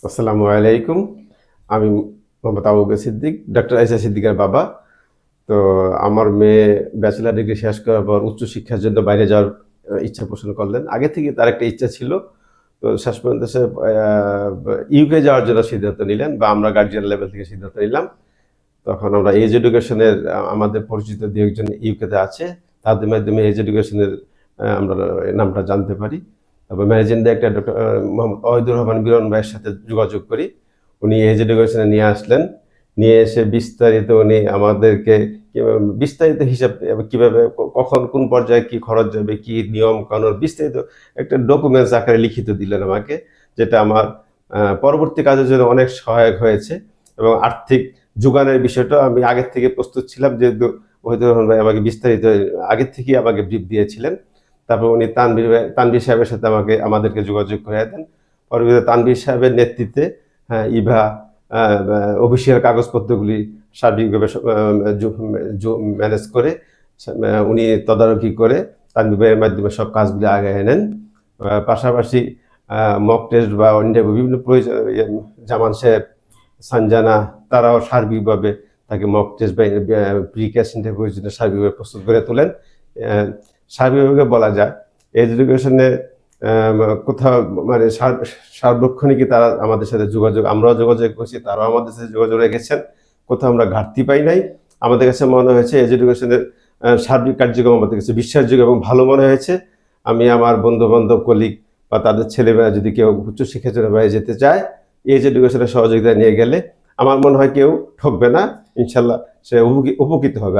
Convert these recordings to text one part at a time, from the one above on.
আসসালামু আলাইকুম। আমি মোহাম্মদ আবু বকর সিদ্দিক, ডক্টর আয়েশা সিদ্দিকের বাবা। তো আমার মেয়ে ব্যাচেলর ডিগ্রি শেষ করার পর উচ্চশিক্ষার জন্য বাইরে যাওয়ার ইচ্ছা পোষণ করলেন। আগে থেকে তার একটা ইচ্ছা ছিল। তো শেষ পর্যন্ত সে ইউকে যাওয়ার জন্য সিদ্ধান্ত নিলেন, বা আমরা গার্জিয়ান লেভেল থেকে সিদ্ধান্ত নিলাম। তখন আমরা এজ এডুকেশনের আমাদের পরিচিত দু একজন ইউকেতে আছে, তাদের মাধ্যমে এজ এডুকেশনের আমরা নামটা জানতে পারি। তারপর managing director doctor Mohammad Wahidur Rahman Biron ভাইয়ের সাথে যোগাযোগ করি। উনি এজ এডুকেশনে নিয়ে আসলেন। নিয়ে এসে বিস্তারিত উনি আমাদেরকে বিস্তারিত হিসাব, কিভাবে কখন কোন পর্যায়ে কি খরচ যাবে, কি নিয়ম কানুন, বিস্তারিত একটা ডকুমেন্টস আকারে লিখিত দিলেন আমাকে, যেটা আমার পরবর্তী কাজের জন্য অনেক সহায়ক হয়েছে। এবং আর্থিক যোগানের বিষয়টা আমি আগের থেকে প্রস্তুত ছিলাম, যেহেতু ওহিদুর রহমান ভাই আমাকে বিস্তারিত আগের থেকেই আমাকে ব্রিফ দিয়েছিলেন। তারপর উনি তানভীর সাহেবের সাথে আমাদেরকে যোগাযোগ করে দেন। পরবর্তীতে তানভীর সাহেবের নেতৃত্বে ইভা অফিসিয়াল কাগজপত্রগুলি সার্বিকভাবে ম্যানেজ করে উনি তদারকি করে তানভীর ভাইয়ের মাধ্যমে সব কাজগুলি আগায় নেন। পাশাপাশি মক টেস্ট বা অন্যান্য বিভিন্ন প্রয়োজন, জামান সাহেব, সানজানা, তারাও সার্বিকভাবে তাকে মক টেস্ট বা প্রিক্যাশ ইন্টারভিউর জন্য সার্বিকভাবে প্রস্তুত করে তোলেন। সার্বিকভাবে বলা যায় এডুকেশনে কোথাও মানে সার্বক্ষণিকই তারা আমাদের সাথে যোগাযোগ, আমরাও যোগাযোগ করছি, তারাও আমাদের সাথে যোগাযোগ রেখেছেন। কোথাও আমরা ঘাটতি পাই নাই। আমাদের কাছে মনে হয়েছে এডুকেশনের সার্বিক কার্যক্রম আমাদের কাছে বিশ্বাসযোগ্য এবং ভালো মনে হয়েছে। আমি আমার বন্ধু বান্ধব, কলিগ বা তাদের ছেলেমেয়েরা যদি কেউ উচ্চশিক্ষার জন্য বাইরে যেতে চায়, এজ এডুকেশনের সহযোগিতা নিয়ে গেলে আমার মনে হয় কেউ ঠকবে না, ইনশাল্লাহ সে উপকৃত হবে।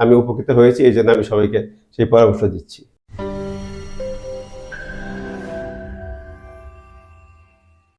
আমি উপকৃত হয়েছি, এই জন্য আমি সবাইকে সেই পরামর্শ দিচ্ছি।